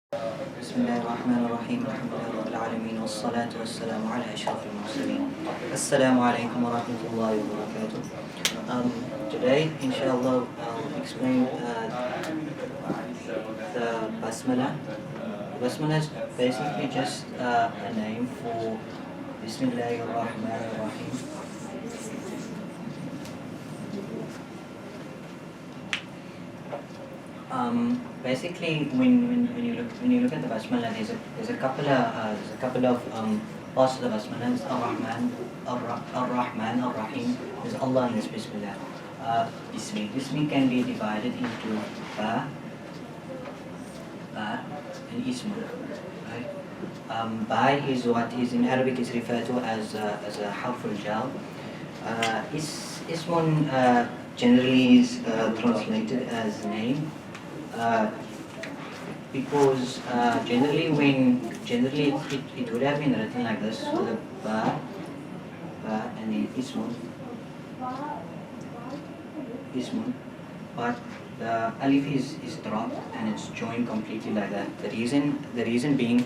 بسم الله الرحمن الرحيم الحمد لله رب العالمين والصلاة والسلام على أشرف المرسلين السلام عليكم ورحمة الله وبركاته. Today inshallah I'll explain the Basmala. Basmala is basically just a name for Bismillahir Rahmanir Rahim. Basically, when you look at the basmala, there's a couple of parts of the basmala. There's Ar-Rahman, Ar-Rahim. There's Allah and there's Bismillah. Bismi can be divided into Ba, and Ism. Right? Ba is what is in Arabic is referred to as a harf al-jar. Ismun generally is translated as name. Because generally it would have been written like this with a ba and then ismun, but the alif is dropped and it's joined completely like that. The reason being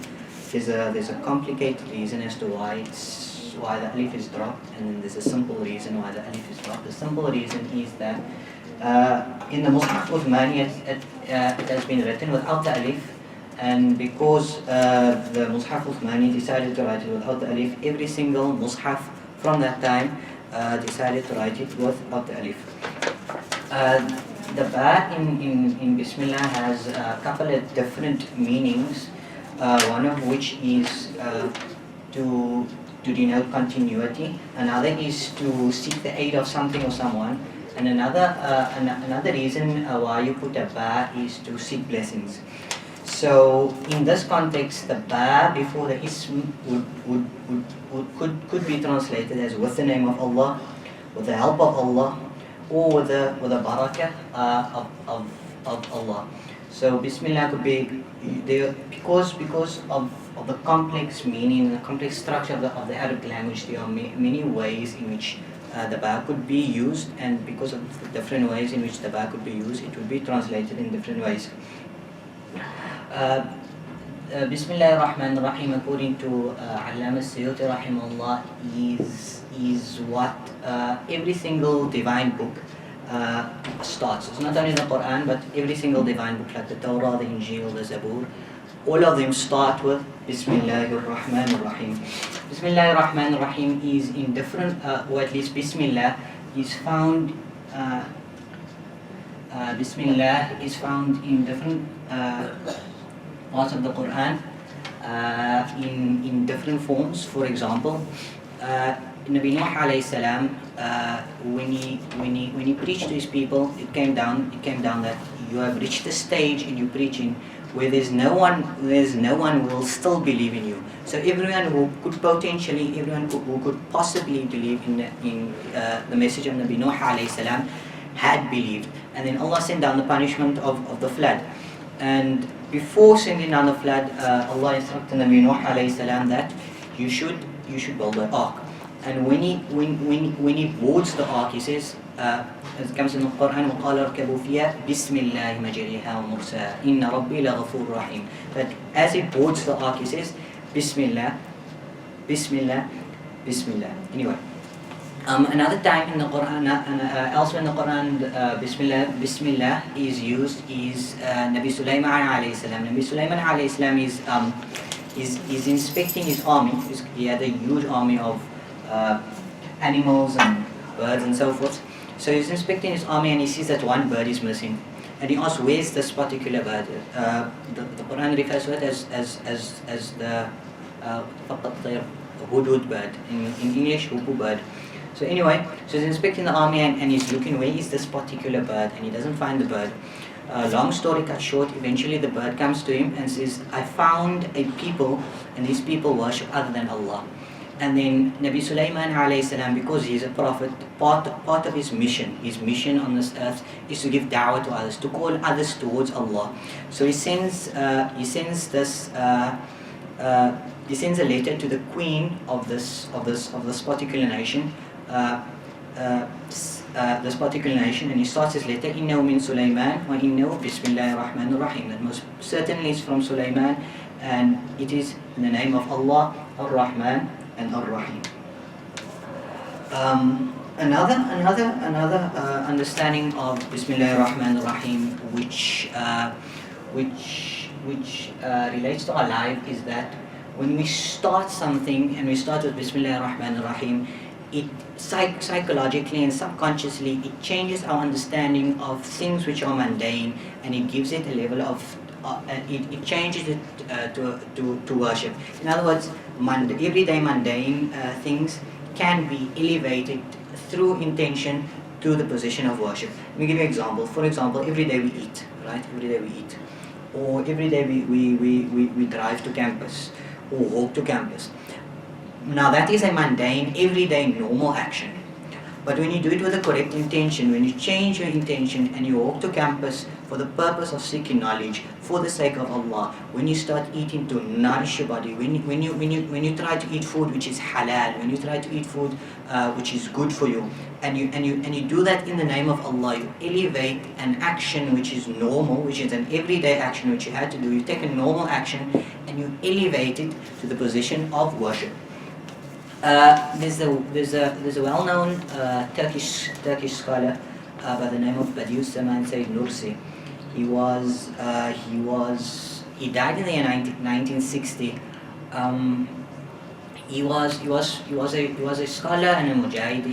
there's a complicated reason as to why the alif is dropped, and then there's a simple reason why the alif is dropped. The simple reason is that in the Mus'haf Uthmani it has been written without the alif, and because the Mus'haf Uthmani decided to write it without the alif, every single Mus'haf from that time decided to write it without the alif. The ba in Bismillah has a couple of different meanings, one of which is to denote continuity, another is to seek the aid of something or someone, and another reason why you put a ba is to seek blessings. So in this context, the ba before the ism could be translated as with the name of Allah, with the help of Allah, or with the barakah of Allah. So Bismillah could be there because of the complex meaning, the complex structure of the Arabic language. There are many ways in which the ba could be used, and because of the different ways in which the ba could be used, it would be translated in different ways. Bismillah ar-Rahman ar-Rahim, according to Allama Suyuti rahimahullah, is what every single divine book starts. It's not only the Qur'an, but every single divine book, like the Torah, the Injil, the Zabur, all of them start with Bismillah ar-Rahman ar-Rahim. Bismillah ar-Rahman ar-Rahim is in different, or at least Bismillah is found. Bismillah is found in different parts of the Quran, in different forms. For example, Nabi Nuh alayhi salam, when he preached to his people, it came down that you have reached a stage in your preaching where there's no one who will still believe in you. So everyone who could possibly believe in the message of Nabi Nuh alayhi salam had believed. And then Allah sent down the punishment of the flood. And before sending down the flood, Allah instructed Nabi Nuh alayhi salam that you should build an ark. And when he boards the ark, he says, as it comes in the Quran, وَقَالَ ارْكَبُوا فِيهَا بِسْمِ اللَّهِ مَجْرِيهَا وَمُرْسَاهَا إِنَّ رَبِّي لَغَفُورٌ رَحِيمٌ. That as he boards the ark, he says, Bismillah, Bismillah, Bismillah. Anyway, another time in the Quran, elsewhere in the Quran, Bismillah is used is Nabi Sulaiman alayhi salam. Nabi Sulaiman alayhi salam is inspecting his army. He had a huge army of animals and birds and so forth. So he's inspecting his army and he sees that one bird is missing, and he asks, "Where's this particular bird?" The Quran refers to it as the hudhud bird, in English, hupu bird. So anyway, so he's inspecting the army and he's looking, where is this particular bird, and he doesn't find the bird. Long story cut short, eventually the bird comes to him and says, "I found a people, and these people worship other than Allah." And then Nabi Sulaiman alayhi salam, because he's a prophet, part of his mission on this earth is to give da'wah to others, to call others towards Allah. So he sends a letter to the queen of this particular nation, this particular nation, and he starts his letter, إِنَّهُ مِن سُلَيْمَانَ وَإِنَّهُ بِسْمِ اللَّهِ الرَّحْمَنِ الرَّحِيمِ. That most certainly is from Sulaiman, and it is in the name of Allah, Ar-Rahman and Ar-Rahim. Another understanding of Bismillah ar-Rahman ar-Rahim, which relates to our life, is that when we start something and we start with Bismillah ar-Rahman ar-Rahim, it psychologically and subconsciously it changes our understanding of things which are mundane, and it gives it a level of it changes it to worship. In other words, everyday mundane things can be elevated through intention to the position of worship. Let me give you an example. For example, every day we eat, right? Every day we eat. Or every day we drive to campus or walk to campus. Now that is a mundane, everyday, normal action. But when you do it with the correct intention, when you change your intention and you walk to campus for the purpose of seeking knowledge, for the sake of Allah, when you start eating to nourish your body, when you try to eat food which is halal, when you try to eat food which is good for you, and you do that in the name of Allah, you elevate an action which is normal, which is an everyday action which you had to do. You take a normal action and you elevate it to the position of worship. There's a well-known Turkish scholar by the name of Badiou Zaman Said Nursi. He died in the year 1960. He was a scholar and a mujahid.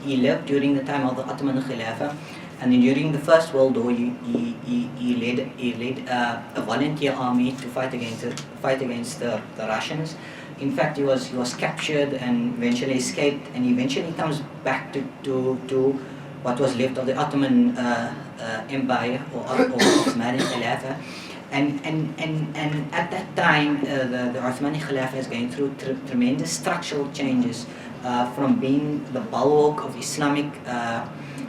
He lived during the time of the Ottoman Khilafah, and then during the First World War he led a volunteer army to fight against the Russians. In fact, he was captured and eventually escaped, and eventually comes back to what was left of the Ottoman Empire or Ottoman Khilafah. And at that time, the Ottoman Khilafah is going through tremendous structural changes, from being the bulwark of Islamic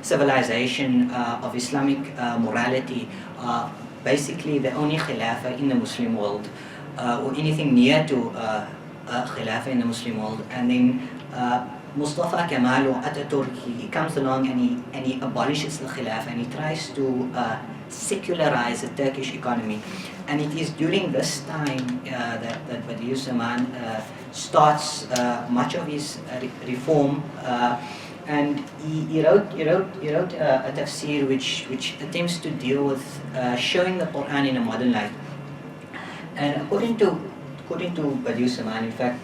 civilization, of Islamic morality, basically the only Khilafah in the Muslim world, or anything near to Khilafah in the Muslim world. And then Mustafa Kemal or Ataturk, he comes along and he abolishes the Khilafah, and he tries to secularize the Turkish economy. And it is during this time that Badiou Zaman starts much of his reform, and he wrote a tafsir which attempts to deal with showing the Qur'an in a modern light. And according to Badiou Zaman, in fact,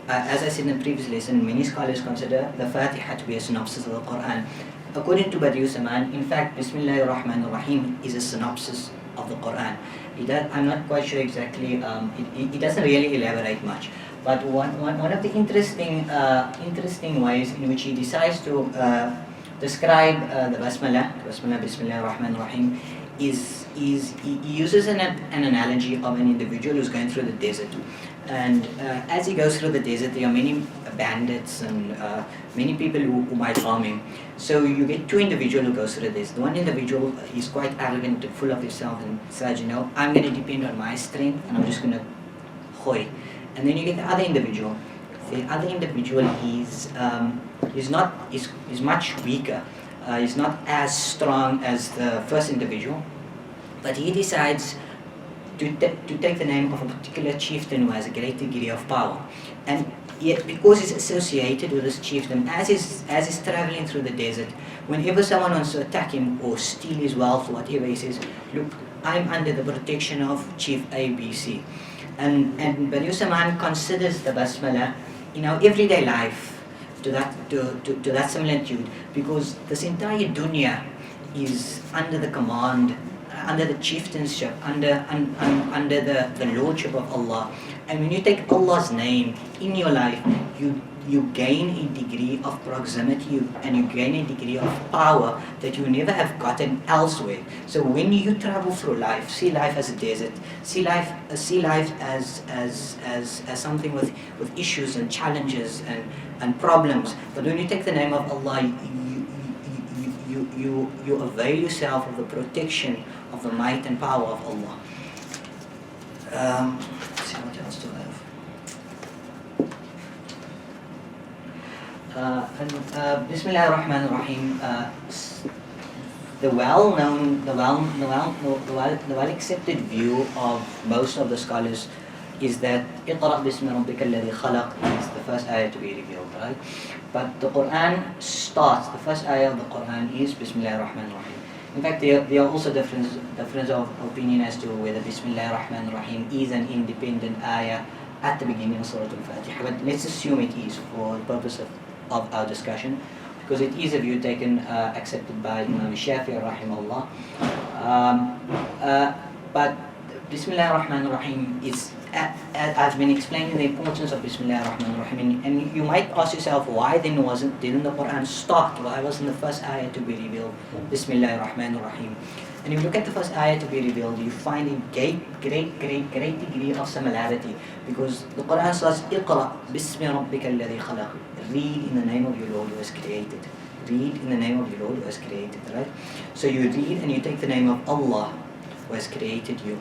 as I said in the previous lesson, many scholars consider the Fatiha to be a synopsis of the Qur'an. According to Badiou Zaman, in fact, Bismillah ar-Rahman ar-Rahim is a synopsis of the Qur'an. I'm not quite sure exactly, it doesn't really elaborate much. But one of the interesting ways in which he decides to describe the Basmala, Bismillah ar-Rahman ar-Rahim, is he uses an analogy of an individual who's going through the desert. And as he goes through the desert, there are many bandits and many people who might harm him. So you get two individuals who goes through this. The one individual is quite arrogant and full of himself and says, I'm going to depend on my strength and I'm just going to khoi. And then you get the other individual. The other individual is much weaker. He's not as strong as the first individual, but he decides to take the name of a particular chieftain who has a great degree of power. And yet, because he's associated with this chieftain, as he's traveling through the desert, whenever someone wants to attack him or steal his wealth or whatever, he says, look, I'm under the protection of Chief ABC. And Badiou Zaman considers the Basmala in our everyday life to that similitude, because this entire dunya is under the command, under the chieftainship, under the lordship of Allah. And when you take Allah's name in your life, you gain a degree of proximity and you gain a degree of power that you never have gotten elsewhere. So when you travel through life, see life as a desert, see life as something with issues and challenges and problems. But when you take the name of Allah, you avail yourself of the protection of the might and power of Allah. Let's see what else do I have. Bismillah ar-Rahman ar-Rahim. The well accepted view of most of the scholars is that اقرأ باسم ربك الذي خلق is the first ayah to be revealed, right? But the Quran starts, the first ayah of the Quran is Bismillah ar-Rahman ar-Rahim. In fact, there are also difference of opinion as to whether Bismillah ar-Rahman ar-Rahim is an independent ayah at the beginning of Surah Al-Fatiha. But let's assume it is for the purpose of our discussion, because it is a view taken, accepted by Imam Shafi'i rahimahullah. But Bismillah ar-Rahman ar-Rahim is, I've been explaining the importance of Bismillah ar-Rahman ar-Rahim, and you might ask yourself, why then didn't the Quran start? Why wasn't the first ayah to be revealed Bismillah ar-Rahman ar-Rahim? And if you look at the first ayah to be revealed, you find a great degree of similarity, because the Quran says, اقرأ باسم ربك الذي خلق. Read in the name of your Lord who has created. Read in the name of your Lord who has created, right? So you read and you take the name of Allah who has created you.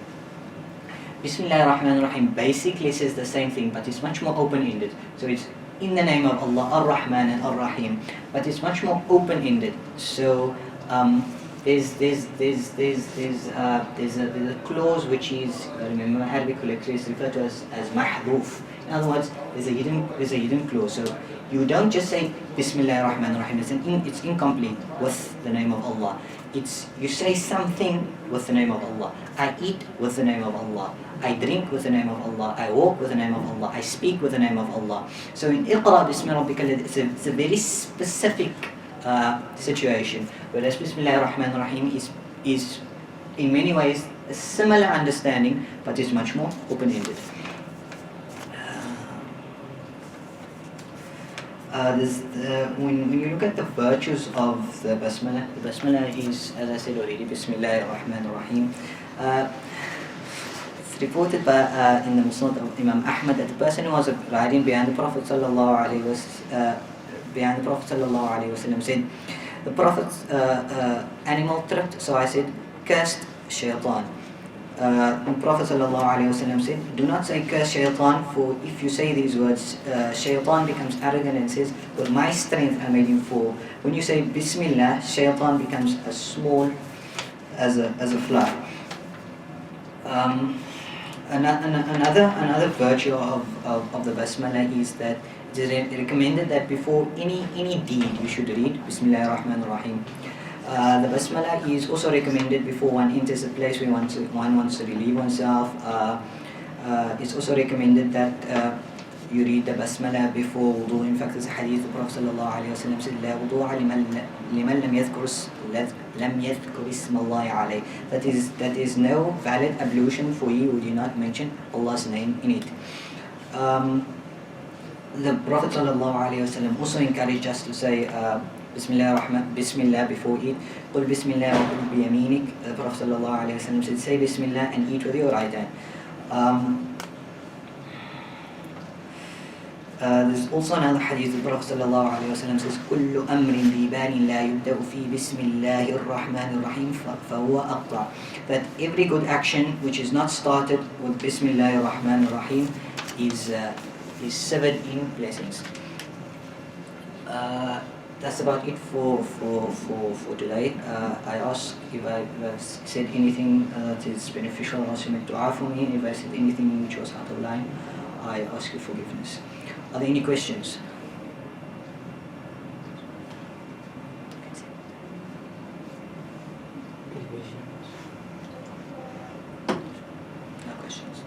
Bismillah ar-Rahman ar-Rahim basically says the same thing, but it's much more open-ended. So it's in the name of Allah, ar-Rahman and ar-Rahim, but it's much more open-ended. So there's a clause which is, remember, Arabic collector is referred to as mahdhuf. In other words, there's a hidden clause. So you don't just say Bismillah ar-Rahman ar-Rahim. It's incomplete with the name of Allah. You say something with the name of Allah. I eat with the name of Allah. I drink with the name of Allah. I walk with the name of Allah. I speak with the name of Allah. So in Iqra Bismi Rabbika, it's a very specific situation. Whereas Bismillah ar-Rahman ar-Rahim is in many ways a similar understanding, but is much more open-ended. When you look at the virtues of the Basmala is, as I said already, Bismillah ar-Rahman ar-Rahim. It's reported by, in the Musnad of Imam Ahmad, that the person who was riding behind the Prophet sallallahu alaihi wasallam said, the Prophet's animal tripped, so I said, cursed shaitan. The Prophet ﷺ said, do not say curse shaitan, for if you say these words, shaitan becomes arrogant and says, with my strength I made him fall. When you say Bismillah, shaitan becomes as small as a fly. Another virtue of the Basmala is that it is recommended that before any deed you should read Bismillah ar-Rahman ar-Rahim. The Basmala is also recommended before one enters a place where one wants to relieve oneself. It's also recommended that you read the Basmala before wudu. In fact, there's a hadith, the Prophet ﷺ said, لا وضوء لمن لم يذكر اسم الله عليه. That is no valid ablution for you who do not mention Allah's name in it. The Prophet ﷺ also encouraged us to say Bismillah before eat. قل Bismillah wa kul biyaminik. The Prophet ﷺ said, say Bismillah and eat with your right hand. There's also another hadith, the Prophet ﷺ says, كل أمر ذي بال لا يبدأ في بسم الله الرحمن الرحيم فهو أقطع. That every good action which is not started with Bismillah ar-Rahman ar-Rahim is severed in blessings. That's about it for today. I ask if I've said anything that is beneficial, I ask you to make dua for me. If I said anything which was out of line, I ask you forgiveness. Are there any questions? No questions.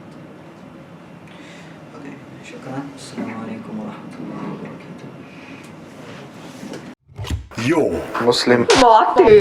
Okay, shukran. Assalamu alaikum wa rahmatullahi wa barakatuh. Yo, Muslim. Marty.